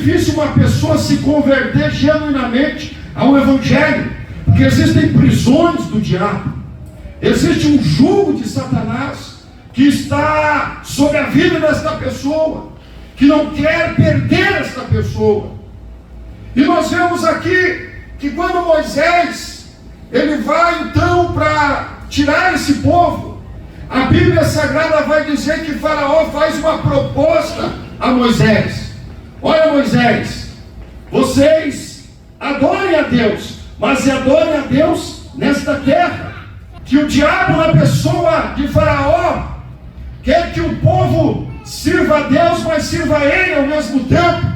difícil uma pessoa se converter genuinamente ao Evangelho, porque existem prisões do diabo, existe um jugo de Satanás que está sobre a vida desta pessoa, que não quer perder esta pessoa. E nós vemos aqui que quando Moisés ele vai então para tirar esse povo, a Bíblia Sagrada vai dizer que Faraó faz uma proposta a Moisés. Olha, Moisés, vocês adorem a Deus, mas adorem a Deus nesta terra. Que o diabo, na pessoa de Faraó, quer que o povo sirva a Deus, mas sirva a ele ao mesmo tempo.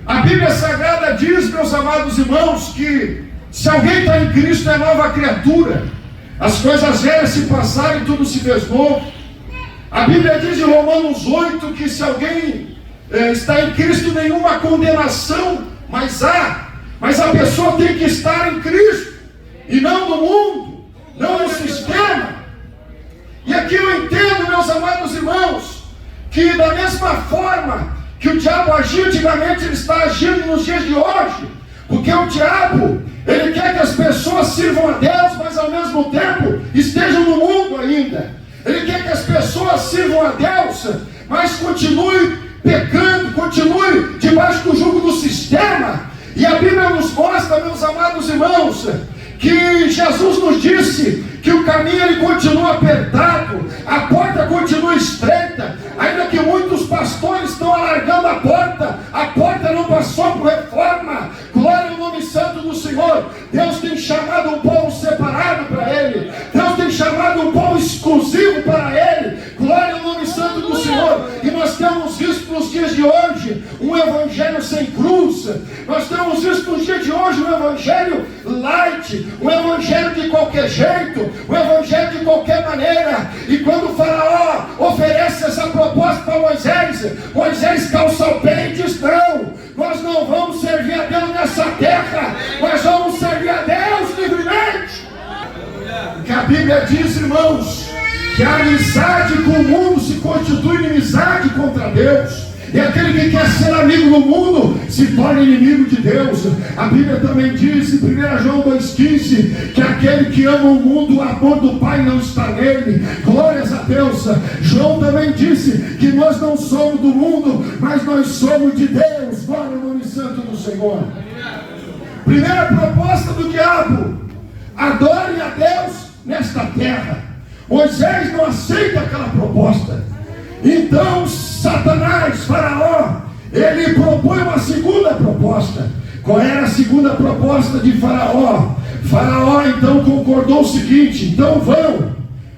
A Bíblia Sagrada diz, meus amados irmãos, que se alguém está em Cristo é nova criatura. As coisas velhas se passaram e tudo se fez novo. A Bíblia diz em Romanos 8 que se alguém está em Cristo, nenhuma condenação mais há. Mas a pessoa tem que estar em Cristo e não no mundo, não no sistema. E aqui eu entendo, meus amados irmãos, que da mesma forma que o diabo agia antigamente, ele está agindo nos dias de hoje. Porque o diabo, ele quer que as pessoas sirvam a Deus, mas ao mesmo tempo estejam no mundo ainda. Ele quer que as pessoas sirvam a Deus, mas continue pecando, continue debaixo do jugo do sistema. E a Bíblia nos mostra, meus amados irmãos, que Jesus nos disse que o caminho ele continua apertado, a porta continua estreita, ainda que muitos pastores estão alargando a porta não passou por reforma. Glória ao nome santo do Senhor. Deus tem chamado um povo separado para Ele, Deus tem chamado um povo exclusivo para Ele. Glória ao nome santo do Senhor. E nós temos visto nos dias de hoje um evangelho sem cruz, nós temos visto nos dias de hoje um evangelho light, um evangelho de qualquer jeito, um evangelho de qualquer maneira. E quando o Faraó oferece essa proposta para Moisés, Moisés calça o pé e diz: não, nós não vamos servir a Deus nessa terra, nós vamos servir a Deus livremente. Que a Bíblia diz, irmãos, que a amizade com o mundo se constitui inimizade contra Deus. E aquele que quer ser amigo do mundo se torna inimigo de Deus. A Bíblia também diz em 1 João 2,15 que aquele que ama o mundo, o amor do Pai não está nele. Glórias a Deus. João também disse que nós não somos do mundo, mas nós somos de Deus. Glória ao nome santo do Senhor. Primeira proposta do diabo: adore a Deus nesta terra. Moisés não aceita aquela proposta. Então Satanás, Faraó, ele propõe uma segunda proposta. Qual era a segunda proposta de Faraó? Faraó então concordou o seguinte: então vão,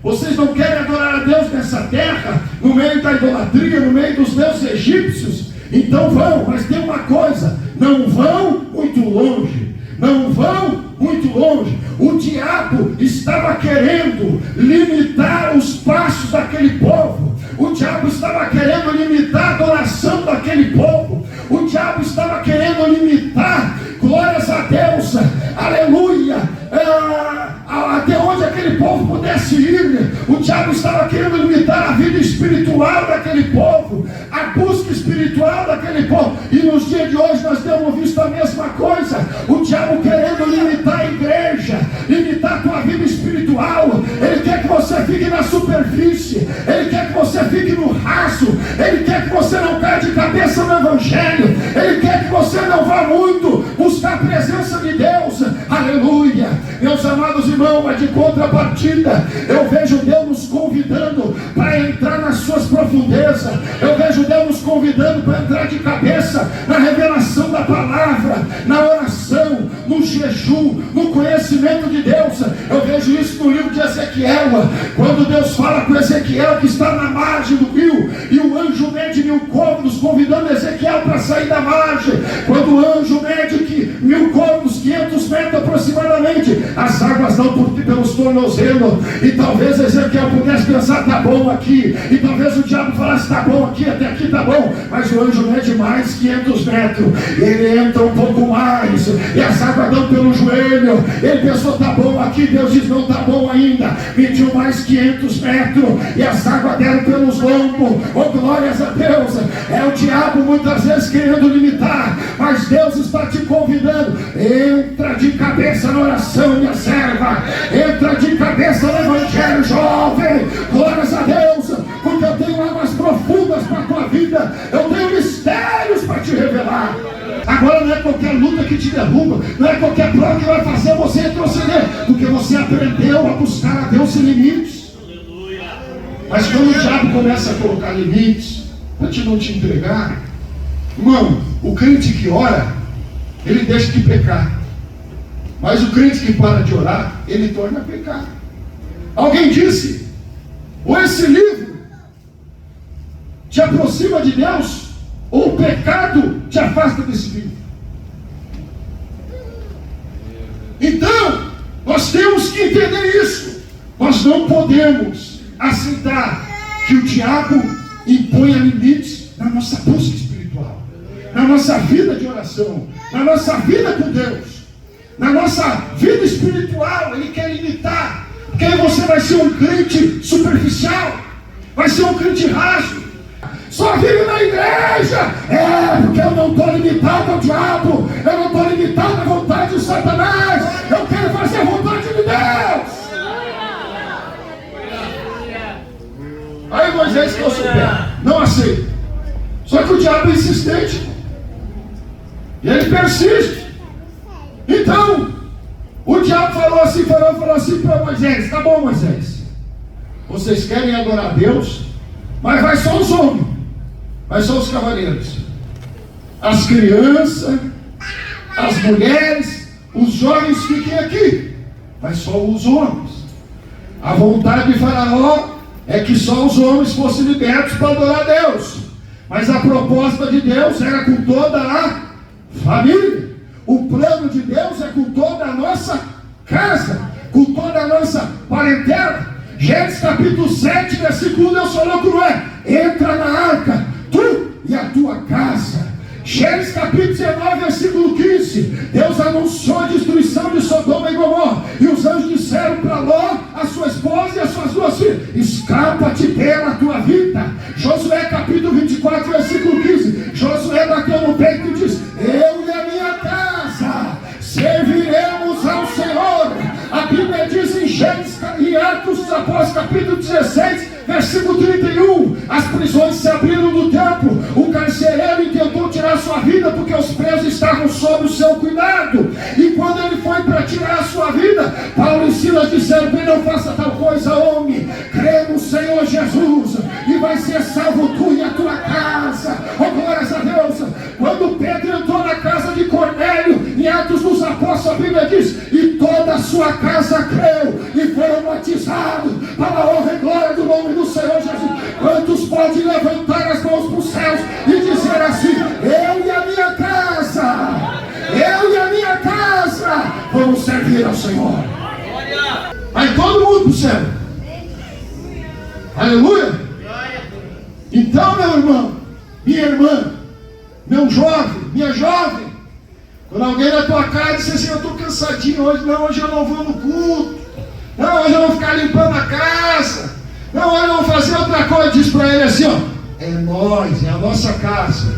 vocês não querem adorar a Deus nessa terra, no meio da idolatria, no meio dos deuses egípcios? Então vão, mas tem uma coisa: não vão muito longe, não vão muito longe. O diabo estava querendo limitar os passos daquele povo. O diabo estava querendo limitar a adoração daquele povo. O diabo estava querendo limitar, glórias a Deus, aleluia, até onde aquele povo pudesse ir. O diabo estava querendo limitar a vida espiritual daquele povo, a busca espiritual daquele povo. E nos dias de hoje nós temos visto a mesma coisa. O diabo querendo limitar a igreja, limitar a tua vida espiritual. Ele quer que você fique na superfície, ele quer que você fique no raso, ele quer que você não caia de cabeça no evangelho, ele quer que você não vá muito buscar a presença de Deus. Aleluia. Meus amados irmãos, mas de contrapartida, eu vejo Deus nos convidando para entrar nas suas profundezas. Eu vejo Deus nos convidando para entrar de cabeça na revelação da palavra, na oração, no jejum, no conhecimento de Deus. Eu vejo isso no livro de Ezequiel, quando Deus fala com Ezequiel que está na margem do rio, e o anjo mede 1000 côvados, convidando Ezequiel para sair da margem. Quando o anjo mede 1000 côvados, 500 metros aproximadamente, as águas dão pelos tornozelos. E talvez Ezequiel pudesse pensar: tá bom aqui. E talvez o diabo falasse: tá tá bom aqui, até aqui tá bom, mas o anjo mede mais 500 metros, ele entra um pouco mais, e as águas dão pelo joelho, ele pensou, tá bom aqui, Deus diz, não tá bom ainda, mediu mais 500 metros, e as águas deram pelos lombos, oh glórias a Deus, é o diabo muitas vezes querendo limitar, mas Deus está te convidando, entra de cabeça na oração, minha serva, entra de cabeça no evangelho, jovem, glórias a Deus, porque eu tenho águas profundas para a tua vida, eu tenho mistérios para te revelar. Agora não é qualquer luta que te derruba, não é qualquer prova que vai fazer você retroceder, porque você aprendeu a buscar a Deus sem limites. Mas quando o diabo começa a colocar limites, para te não te entregar, irmão, o crente que ora, ele deixa de pecar, mas o crente que para de orar, ele torna a pecar. Alguém disse, ou esse livro te aproxima de Deus, ou o pecado te afasta desse livro. Então, nós temos que entender isso. Nós não podemos aceitar que o diabo imponha limites na nossa busca espiritual, na nossa vida de oração, na nossa vida com Deus, na nossa vida espiritual. Ele quer limitar, porque aí você vai ser um crente superficial, vai ser um crente raso. Só vive na igreja, porque eu não estou limitado ao diabo, eu não estou limitado à vontade de Satanás, eu quero fazer a vontade de Deus. Aí Moisés ficou super, não aceita. Só que o diabo é insistente, e ele persiste. Então, o diabo falou assim para Moisés, tá bom Moisés, vocês querem adorar a Deus, mas vai só os homens, vai só os cavaleiros, as crianças, as mulheres, os jovens fiquem aqui, vai só os homens. A vontade de Faraó é que só os homens fossem libertos para adorar a Deus, mas a proposta de Deus era com toda a família. O plano de Deus é com toda a nossa casa, com toda a nossa parentela. Gênesis capítulo 7, versículo 1, Deus falou com Noé, entra na arca, tu e a tua casa. Gênesis capítulo 19, versículo 15, Deus anunciou a destruição de Sodoma e Gomorra, e os anjos disseram para Ló, a sua esposa e as suas duas filhas, escapa-te pela tua vida. Josué capítulo 24, versículo 15, Josué bateu no peito e diz, eu e a minha casa serviremos ao Senhor. A Bíblia diz em Atos dos Apóstolos capítulo 16, versículo 31, as prisões se abriram no templo, o carcereiro tentou tirar sua vida porque os presos estavam sob o seu cuidado, e quando ele foi para tirar a sua vida, Paulo e Silas disseram, bem, não faça tal coisa, homem, crê no Senhor Jesus e vai ser salvo tu e a tua casa. Oh glórias a Deus. Quando Pedro entrou na casa de Cornélio, em Atos dos Apóstolos, a Bíblia diz, e toda a sua casa creu e foram batizados para a honra e glória do nome do Senhor Jesus. Quantos podem levantar as mãos para os céus e dizer assim, eu e a minha casa vamos servir ao Senhor. Vai todo mundo para o céu. Aleluia. Então, meu irmão, minha irmã, meu jovem, minha jovem, quando alguém na tua casa diz assim, eu estou cansadinho hoje, não, hoje eu não vou no culto, não, hoje eu vou ficar limpando a casa, não, hoje eu vou fazer outra coisa, diz para ele assim, ó, é nós, é a nossa casa,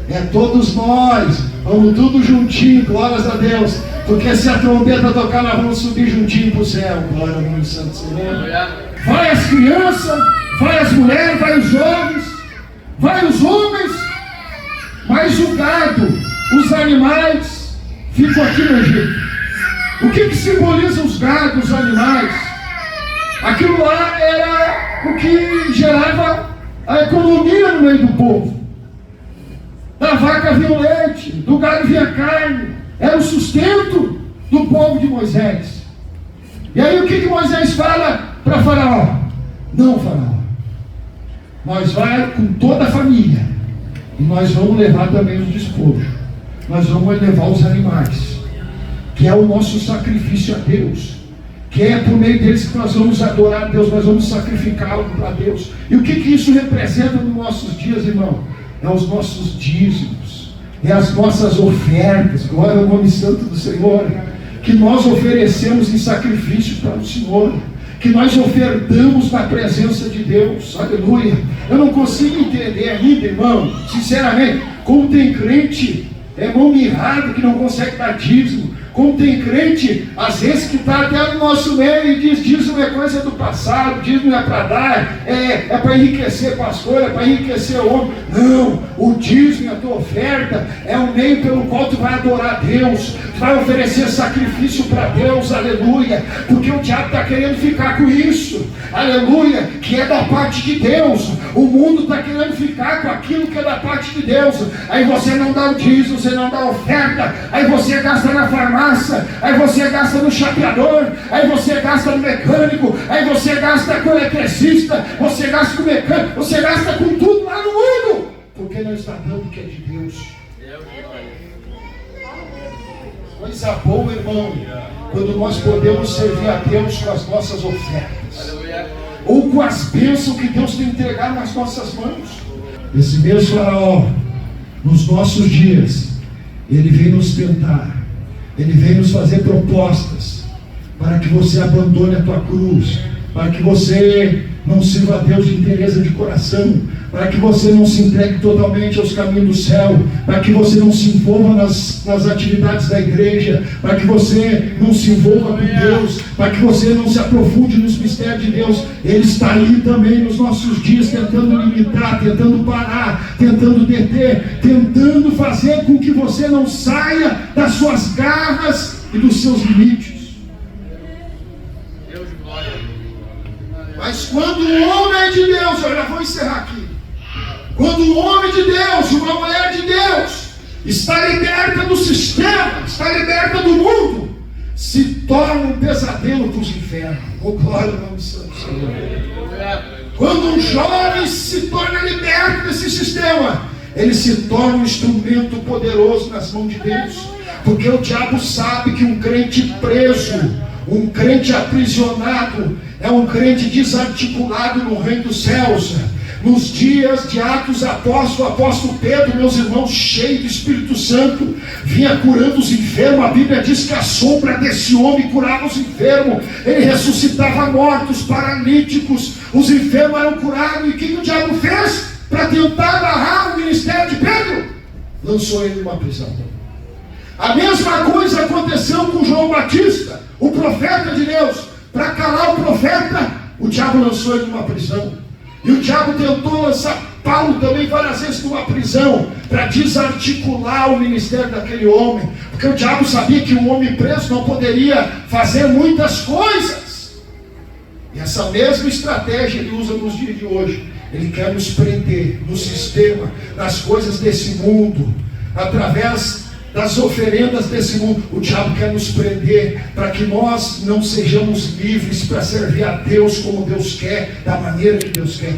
é todos nós, vamos tudo juntinho, glórias a Deus, porque se a trombeta tocar, nós vamos subir juntinho para o céu, glória ao nome do Santo Senhor. Vai as crianças, vai as mulheres, vai os jovens, vai os homens, mas o gado, os animais, ficam aqui no Egito. O que simboliza os gados, os animais? Aquilo lá era o que gerava a economia no meio do povo. Da vaca vinha o leite, do gado vinha carne, era o sustento do povo de Moisés. E aí o que Moisés fala para Faraó? Não, Faraó, nós vamos com toda a família, e nós vamos levar também os despojos, nós vamos levar os animais, que é o nosso sacrifício a Deus, que é por meio deles que nós vamos adorar a Deus, nós vamos sacrificar algo para Deus. E o que isso representa nos nossos dias, irmão? É os nossos dízimos, é as nossas ofertas, glória ao nome santo do Senhor, que nós oferecemos em sacrifício para o Senhor, que nós ofertamos na presença de Deus, aleluia. Eu não consigo entender ainda, irmão, sinceramente, como tem crente mão mirrada que não consegue dar dízimo, como tem crente, às vezes, que está até no nosso meio e diz: dízimo é coisa do passado, dízimo é para dar, é para enriquecer pastor, é para enriquecer homem. Não, o dízimo, a tua oferta, é o meio pelo qual tu vai adorar a Deus, tu vai oferecer sacrifício para Deus, aleluia, porque o diabo está querendo ficar com isso, aleluia, que é da parte de Deus. O mundo está querendo ficar com aquilo que é da parte de Deus. Aí você não dá o dízimo, você não dá a oferta, aí você gasta na farmácia, aí você gasta no chapeador, aí você gasta no mecânico, aí você gasta com o eletricista, você gasta com o mecânico, você gasta com tudo lá no mundo, porque não está dando o que é de Deus. Coisa boa, irmão, quando nós podemos servir a Deus com as nossas ofertas, ou com as bênçãos que Deus tem entregado nas nossas mãos. Esse mesmo Faraó, nos nossos dias, ele vem nos tentar, ele vem nos fazer propostas para que você abandone a tua cruz, para que você não sirva a Deus de inteireza de coração, para que você não se entregue totalmente aos caminhos do céu, para que você não se envolva nas atividades da igreja, para que você não se envolva com Deus, para que você não se aprofunde nos mistérios de Deus. Ele está ali também nos nossos dias, tentando limitar, tentando parar, tentando deter, tentando fazer com que você não saia das suas garras e dos seus limites. Mas quando um homem de Deus, eu já vou encerrar aqui, quando um homem de Deus, uma mulher de Deus, está liberta do sistema, está liberta do mundo, se torna um pesadelo para os infernos. Oh, glória ao nome santo do Senhor. Quando um jovem se torna liberto desse sistema, ele se torna um instrumento poderoso nas mãos de Deus, porque o diabo sabe que um crente preso, um crente aprisionado, é um crente desarticulado no reino dos céus. Nos dias de Atos Apóstolos, o apóstolo Pedro, meus irmãos, cheio do Espírito Santo, vinha curando os enfermos. A Bíblia diz que a sombra desse homem curava os enfermos, ele ressuscitava mortos, paralíticos, os enfermos eram curados. E o que o diabo fez para tentar barrar o ministério de Pedro? Lançou ele numa prisão. A mesma coisa aconteceu com João Batista, o profeta de Deus. Para calar o profeta, o diabo lançou ele numa prisão. E o diabo tentou lançar Paulo também várias vezes numa prisão, para desarticular o ministério daquele homem, porque o diabo sabia que um homem preso não poderia fazer muitas coisas. E essa mesma estratégia ele usa nos dias de hoje. Ele quer nos prender no sistema, nas coisas desse mundo, através das oferendas desse mundo. O diabo quer nos prender para que nós não sejamos livres para servir a Deus como Deus quer, da maneira que Deus quer.